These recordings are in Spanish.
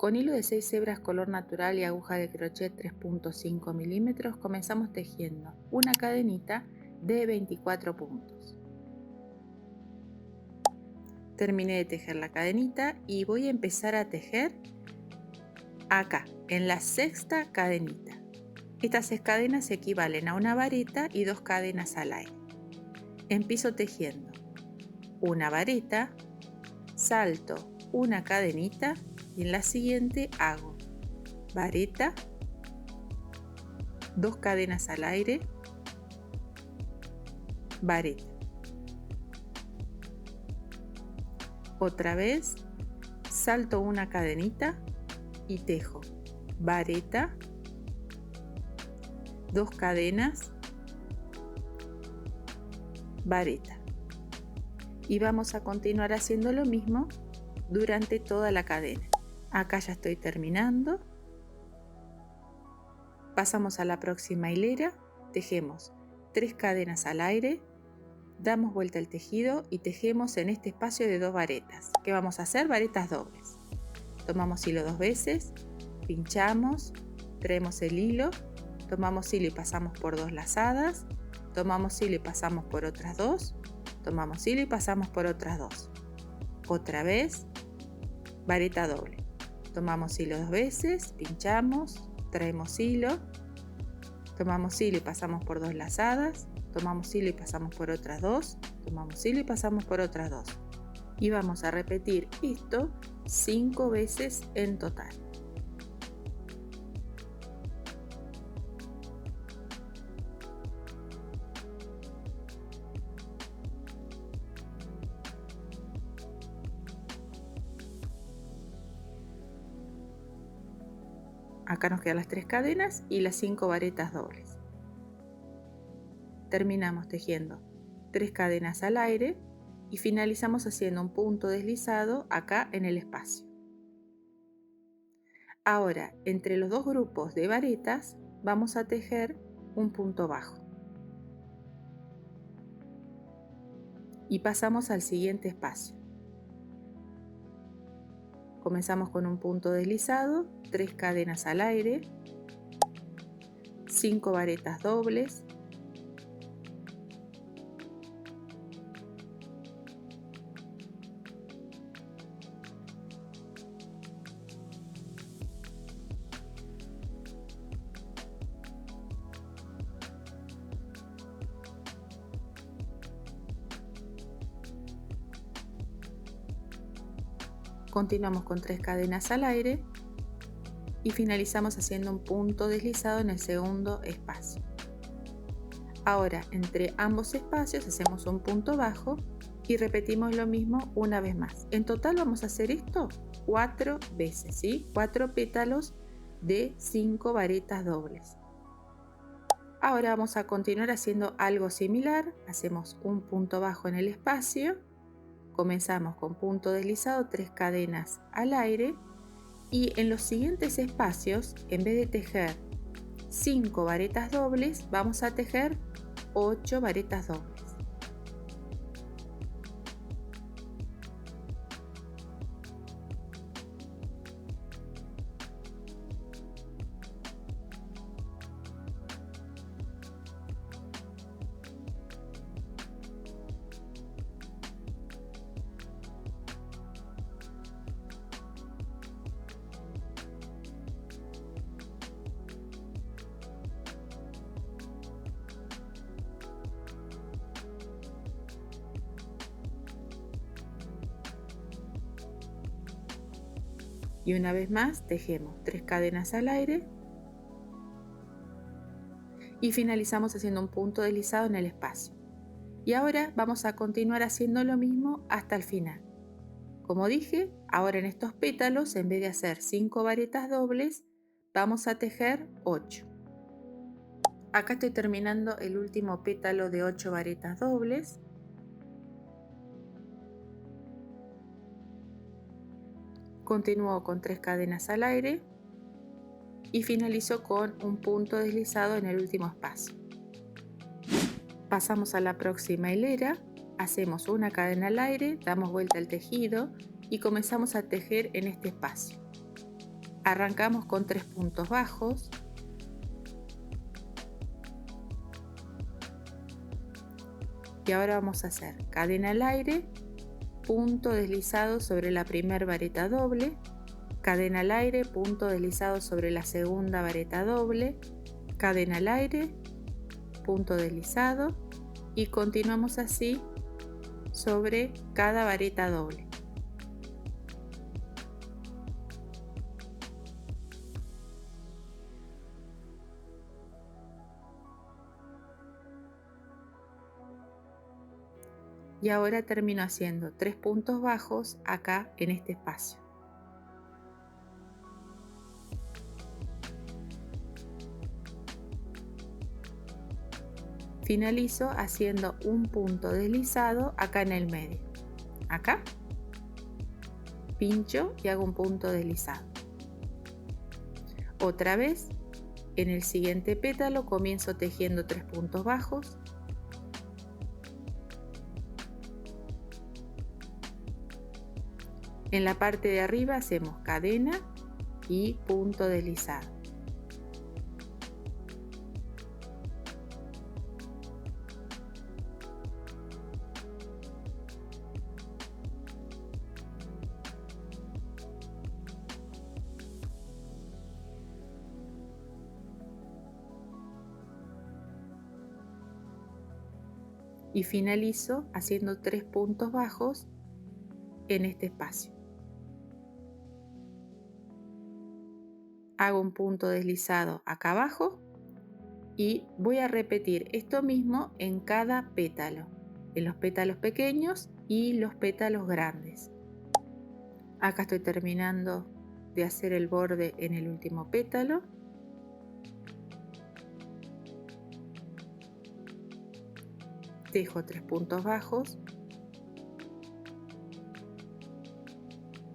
Con hilo de 6 hebras color natural y aguja de crochet 3.5 milímetros comenzamos tejiendo una cadenita de 24 puntos. Terminé de tejer la cadenita y voy a empezar a tejer acá, en la sexta cadenita. Estas 6 cadenas equivalen a una vareta y 2 cadenas al aire. Empiezo tejiendo una vareta, salto una cadenita y en la siguiente hago vareta, 2 cadenas al aire, vareta. Otra vez, salto una cadenita y tejo vareta, 2 cadenas, vareta. Y vamos a continuar haciendo lo mismo durante toda la cadena. Acá ya estoy terminando. Pasamos a la próxima hilera, tejemos 3 cadenas al aire, damos vuelta al tejido y tejemos en este espacio de 2 varetas. ¿Qué vamos a hacer? Varetas dobles. Tomamos hilo 2 veces, pinchamos, traemos el hilo, tomamos hilo y pasamos por 2 lazadas, tomamos hilo y pasamos por otras 2, tomamos hilo y pasamos por otras 2. Otra vez, vareta doble. Tomamos hilo 2 veces, pinchamos, traemos hilo, tomamos hilo y pasamos por 2 lazadas, tomamos hilo y pasamos por otras 2, tomamos hilo y pasamos por otras 2. Y vamos a repetir esto 5 veces en total. Acá nos quedan las 3 cadenas y las 5 varetas dobles. Terminamos tejiendo 3 cadenas al aire y finalizamos haciendo un punto deslizado acá en el espacio. Ahora, entre los 2 grupos de varetas vamos a tejer un punto bajo. Y pasamos al siguiente espacio. Comenzamos con un punto deslizado, 3 cadenas al aire, 5 varetas dobles, continuamos con 3 cadenas al aire y finalizamos haciendo un punto deslizado en el segundo espacio. Ahora, entre ambos espacios hacemos un punto bajo y repetimos lo mismo una vez más. En total vamos a hacer esto 4 veces, ¿sí? 4 pétalos de 5 varetas dobles. Ahora vamos a continuar haciendo algo similar. Hacemos un punto bajo en el espacio. Comenzamos con punto deslizado, 3 cadenas al aire y en los siguientes espacios, en vez de tejer 5 varetas dobles, vamos a tejer 8 varetas dobles. Y una vez más tejemos 3 cadenas al aire y finalizamos haciendo un punto deslizado en el espacio. Y ahora vamos a continuar haciendo lo mismo hasta el final. Como dije, ahora en estos pétalos, en vez de hacer 5 varetas dobles, vamos a tejer 8. Acá estoy terminando el último pétalo de 8 varetas dobles. Continúo con 3 cadenas al aire y finalizo con un punto deslizado en el último espacio. Pasamos a la próxima hilera, hacemos una cadena al aire, damos vuelta al tejido y comenzamos a tejer en este espacio. Arrancamos con 3 puntos bajos. Y ahora vamos a hacer cadena al aire, punto deslizado sobre la primera vareta doble, cadena al aire, punto deslizado sobre la segunda vareta doble, cadena al aire, punto deslizado y continuamos así sobre cada vareta doble. Y ahora termino haciendo 3 puntos bajos acá en este espacio. Finalizo haciendo un punto deslizado acá en el medio. Acá pincho y hago un punto deslizado. Otra vez, en el siguiente pétalo comienzo tejiendo 3 puntos bajos. En la parte de arriba hacemos cadena y punto deslizado. Y finalizo haciendo 3 puntos bajos en este espacio. Hago un punto deslizado acá abajo y voy a repetir esto mismo en cada pétalo, en los pétalos pequeños y los pétalos grandes. Acá estoy terminando de hacer el borde en el último pétalo. Tejo 3 puntos bajos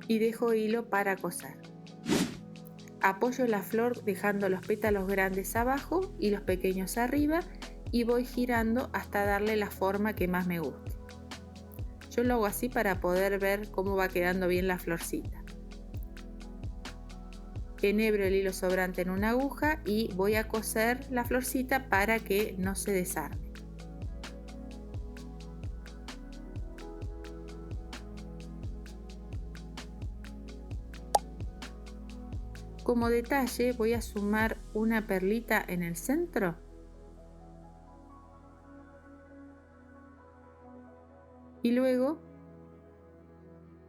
y dejo hilo para coser. Apoyo la flor dejando los pétalos grandes abajo y los pequeños arriba y voy girando hasta darle la forma que más me guste. Yo lo hago así para poder ver cómo va quedando bien la florcita. Enhebro el hilo sobrante en una aguja y voy a coser la florcita para que no se desarme. Como detalle voy a sumar una perlita en el centro y luego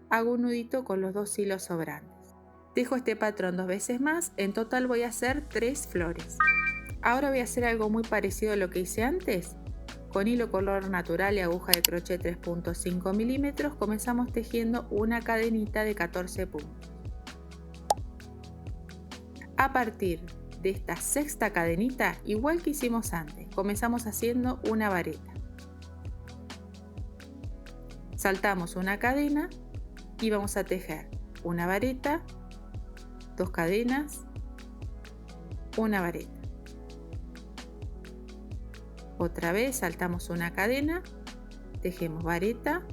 hago un nudito con los 2 hilos sobrantes. Tejo este patrón 2 veces más, en total voy a hacer 3 flores. Ahora voy a hacer algo muy parecido a lo que hice antes. Con hilo color natural y aguja de crochet 3.5 milímetros comenzamos tejiendo una cadenita de 14 puntos. A partir de esta sexta cadenita, igual que hicimos antes, comenzamos haciendo una vareta. Saltamos una cadena y vamos a tejer una vareta, 2 cadenas, una vareta. Otra vez saltamos una cadena, tejemos vareta,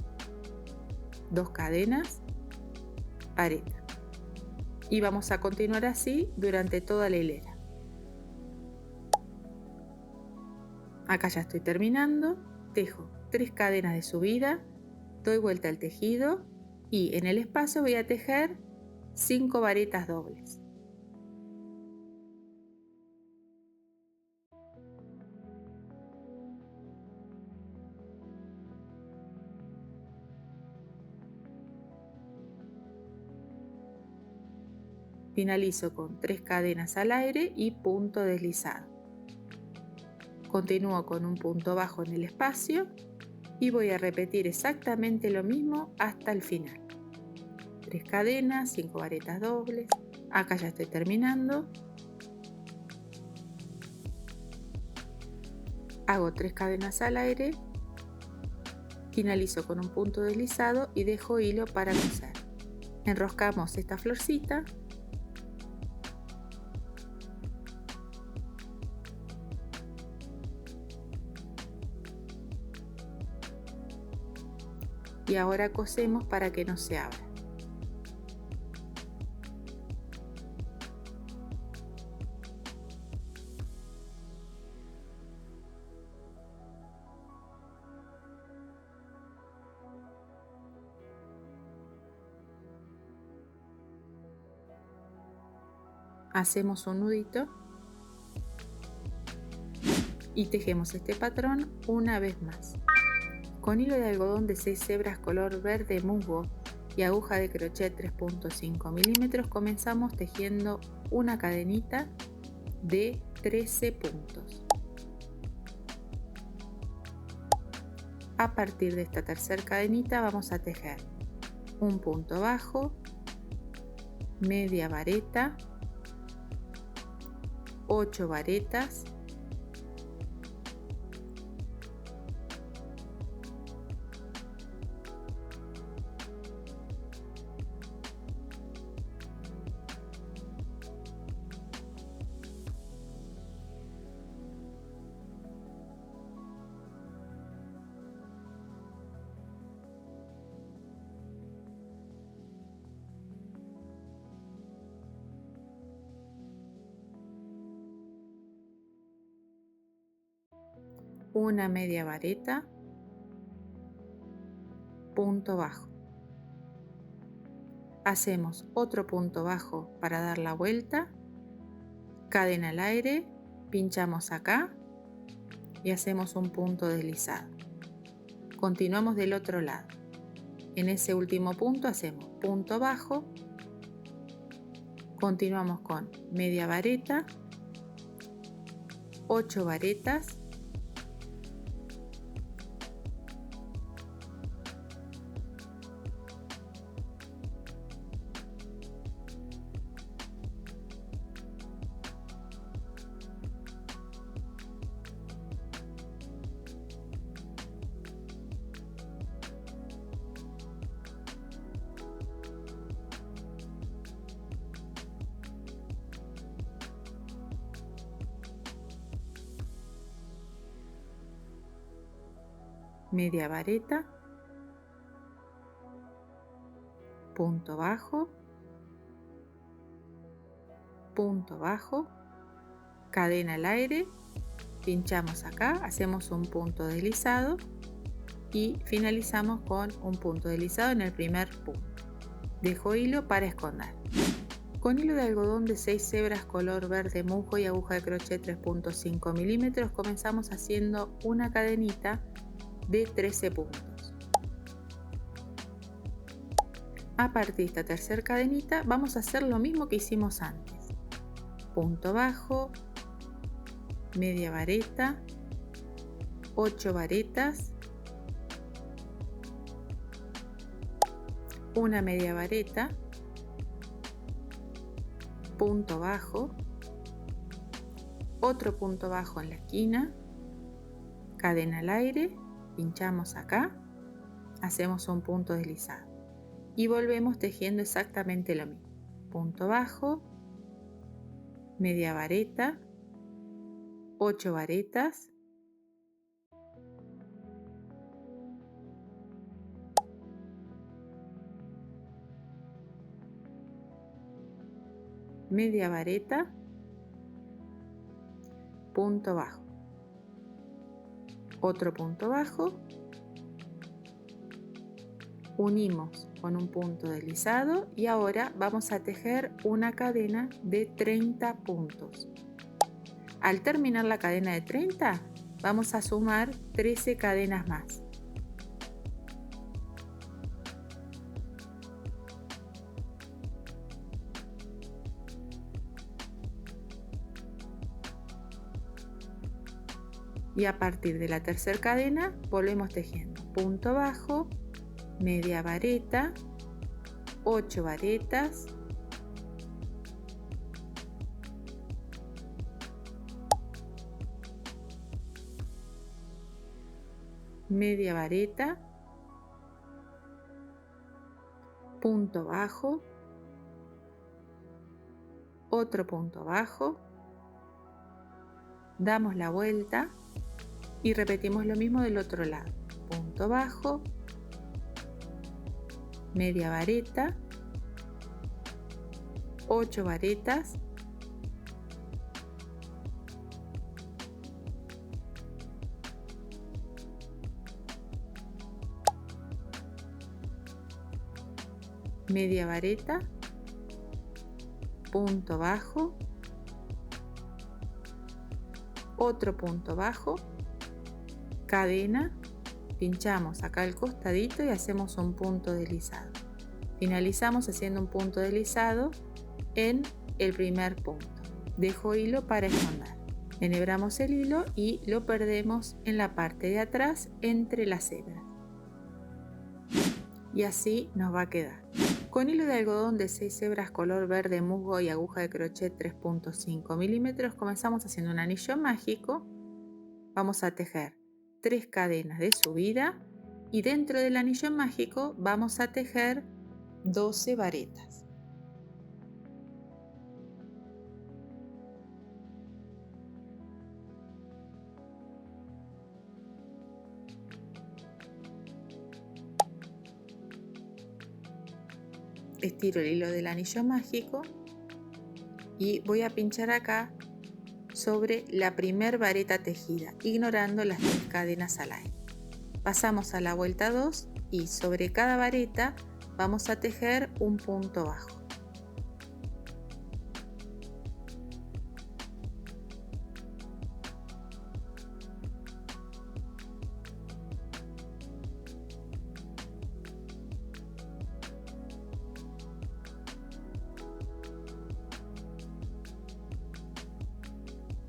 2 cadenas, vareta. Y vamos a continuar así durante toda la hilera. Acá ya estoy terminando, tejo 3 cadenas de subida, doy vuelta al tejido y en el espacio voy a tejer 5 varetas dobles. Finalizo con 3 cadenas al aire y punto deslizado. Continúo con un punto bajo en el espacio y voy a repetir exactamente lo mismo hasta el final. 3 cadenas, 5 varetas dobles. Acá ya estoy terminando. Hago 3 cadenas al aire, finalizo con un punto deslizado y dejo hilo para coser. Enroscamos esta florcita. Y ahora cosemos para que no se abra. hacemos un nudito y tejemos este patrón una vez más. Con hilo de algodón de 6 hebras color verde musgo y aguja de crochet 3.5 milímetros comenzamos tejiendo una cadenita de 13 puntos. A partir de esta tercera cadenita vamos a tejer un punto bajo, media vareta, 8 varetas, una media vareta, punto bajo. Hacemos otro punto bajo para dar la vuelta, cadena al aire, pinchamos acá y hacemos un punto deslizado. Continuamos del otro lado. En ese último punto hacemos punto bajo, continuamos con media vareta, 8 varetas, media vareta, punto bajo, cadena al aire, pinchamos acá, hacemos un punto deslizado y finalizamos con un punto deslizado en el primer punto. Dejo hilo para esconder. Con hilo de algodón de 6 hebras color verde musgo y aguja de crochet 3.5 milímetros comenzamos haciendo una cadenita de 13 puntos. A partir de esta tercera cadenita vamos a hacer lo mismo que hicimos antes. Punto bajo, media vareta, 8 varetas, una media vareta, punto bajo, otro punto bajo en la esquina, cadena al aire, pinchamos acá, hacemos un punto deslizado y volvemos tejiendo exactamente lo mismo. Punto bajo, media vareta, 8 varetas, media vareta, punto bajo, otro punto bajo, unimos con un punto deslizado y ahora vamos a tejer una cadena de 30 puntos. Al terminar la cadena de 30 vamos a sumar 13 cadenas más. Y a partir de la tercera cadena volvemos tejiendo punto bajo, media vareta, 8 varetas, media vareta, punto bajo, otro punto bajo, damos la vuelta y repetimos lo mismo del otro lado. Punto bajo, media vareta, 8 varetas, media vareta, punto bajo, otro punto bajo, cadena, pinchamos acá al costadito y hacemos un punto deslizado. Finalizamos haciendo un punto deslizado en el primer punto. Dejo hilo para esconder. Enhebramos el hilo y lo perdemos en la parte de atrás entre las hebras. Y así nos va a quedar. Con hilo de algodón de 6 hebras color verde musgo y aguja de crochet 3.5 milímetros comenzamos haciendo un anillo mágico. Vamos a tejer 3 cadenas de subida y dentro del anillo mágico vamos a tejer 12 varetas. Estiro el hilo del anillo mágico y voy a pinchar acá sobre la primer vareta tejida, ignorando las 3 cadenas al aire. Pasamos a la vuelta 2 y sobre cada vareta vamos a tejer un punto bajo.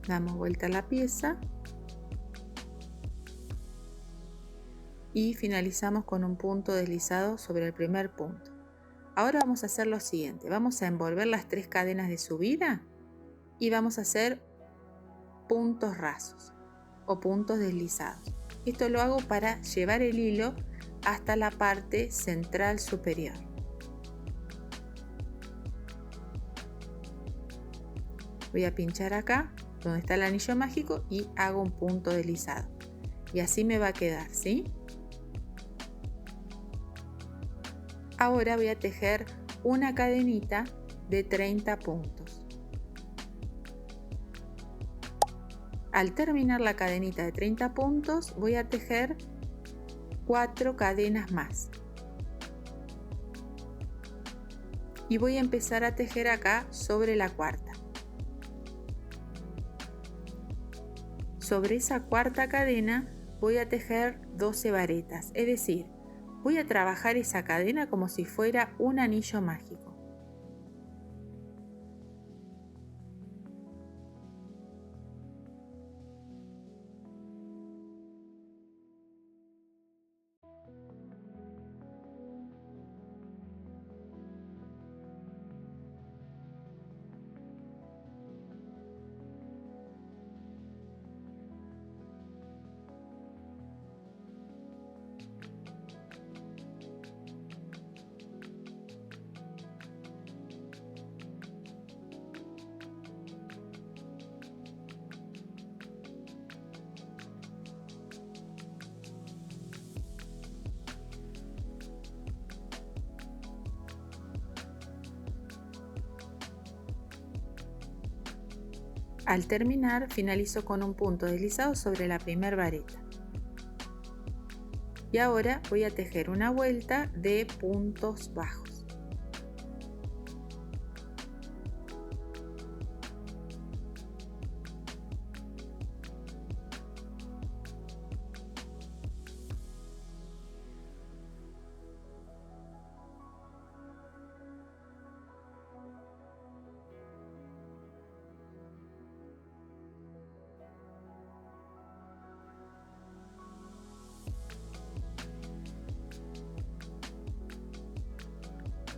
Damos vuelta a la pieza y finalizamos con un punto deslizado sobre el primer punto. Ahora vamos a hacer lo siguiente, vamos a envolver las 3 cadenas de subida y vamos a hacer puntos rasos o puntos deslizados. Esto lo hago para llevar el hilo hasta la parte central superior. Voy a pinchar acá donde está el anillo mágico y hago un punto deslizado. Y así me va a quedar, ¿sí? Ahora voy a tejer una cadenita de 30 puntos. Al terminar la cadenita de 30 puntos voy a tejer 4 cadenas más. Y voy a empezar a tejer acá sobre la cuarta. Sobre esa cuarta cadena voy a tejer 12 varetas, es decir, voy a trabajar esa cadena como si fuera un anillo mágico. Al terminar, finalizo con un punto deslizado sobre la primera vareta. Y ahora voy a tejer una vuelta de puntos bajos.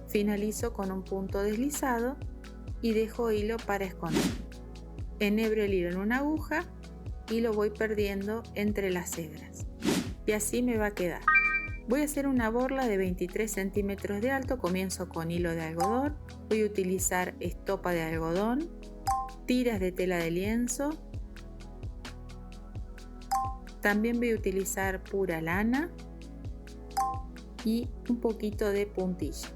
Finalizo con un punto deslizado y dejo hilo para esconder. Enhebro el hilo en una aguja y lo voy perdiendo entre las hebras. Y así me va a quedar. Voy a hacer una borla de 23 centímetros de alto. Comienzo con hilo de algodón. Voy a utilizar estopa de algodón, tiras de tela de lienzo. También voy a utilizar pura lana y un poquito de puntilla.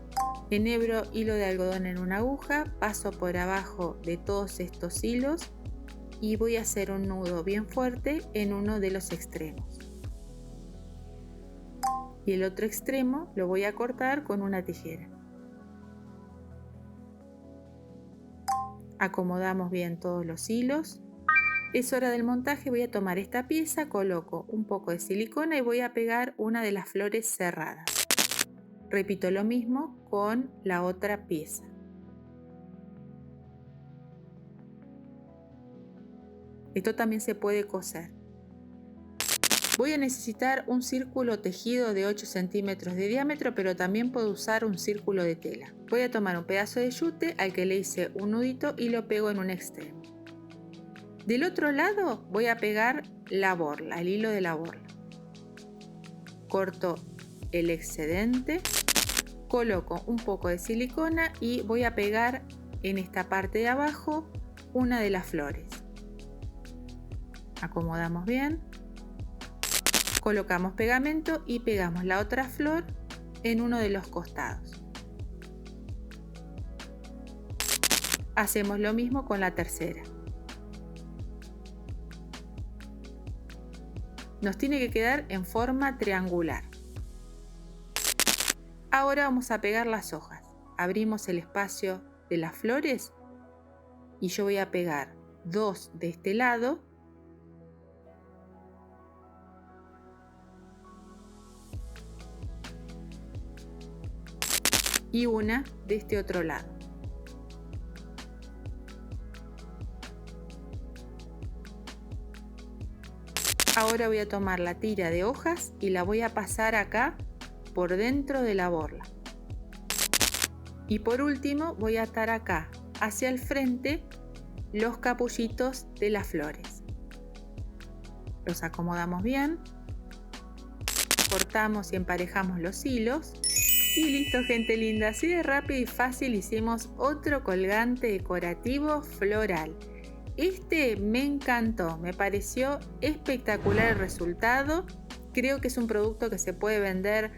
Enhebro hilo de algodón en una aguja, paso por abajo de todos estos hilos y voy a hacer un nudo bien fuerte en uno de los extremos. Y el otro extremo lo voy a cortar con una tijera. Acomodamos bien todos los hilos. Es hora del montaje. Voy a tomar esta pieza, coloco un poco de silicona y voy a pegar una de las flores cerradas. Repito lo mismo con la otra pieza. Esto también se puede coser. Voy a necesitar un círculo tejido de 8 centímetros de diámetro, pero también puedo usar un círculo de tela. Voy a tomar un pedazo de yute al que le hice un nudito y lo pego en un extremo. Del otro lado voy a pegar la borla, el hilo de la borla. Corto el excedente, coloco un poco de silicona y voy a pegar en esta parte de abajo una de las flores. Acomodamos bien. Colocamos pegamento y pegamos la otra flor en uno de los costados. Hacemos lo mismo con la tercera. Nos tiene que quedar en forma triangular. Ahora vamos a pegar las hojas. Abrimos el espacio de las flores y yo voy a pegar 2 de este lado y una de este otro lado. Ahora voy a tomar la tira de hojas y la voy a pasar acá por dentro de la borla. Y por último voy a atar acá hacia el frente los capullitos de las flores. Los acomodamos bien, cortamos y emparejamos los hilos. Y listo, gente linda, así de rápido y fácil hicimos otro colgante decorativo floral. Este me encantó, me pareció espectacular el resultado. Creo que es un producto que se puede vender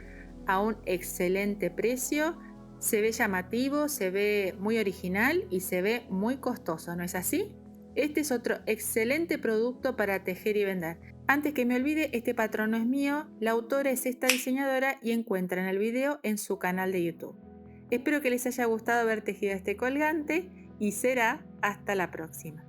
a un excelente precio. Se ve llamativo, se ve muy original y se ve muy costoso, ¿no es así? Este es otro excelente producto para tejer y vender. Antes que me olvide, este patrón no es mío, la autora es esta diseñadora y encuentran el video en su canal de YouTube. Espero que les haya gustado haber tejido este colgante y será hasta la próxima.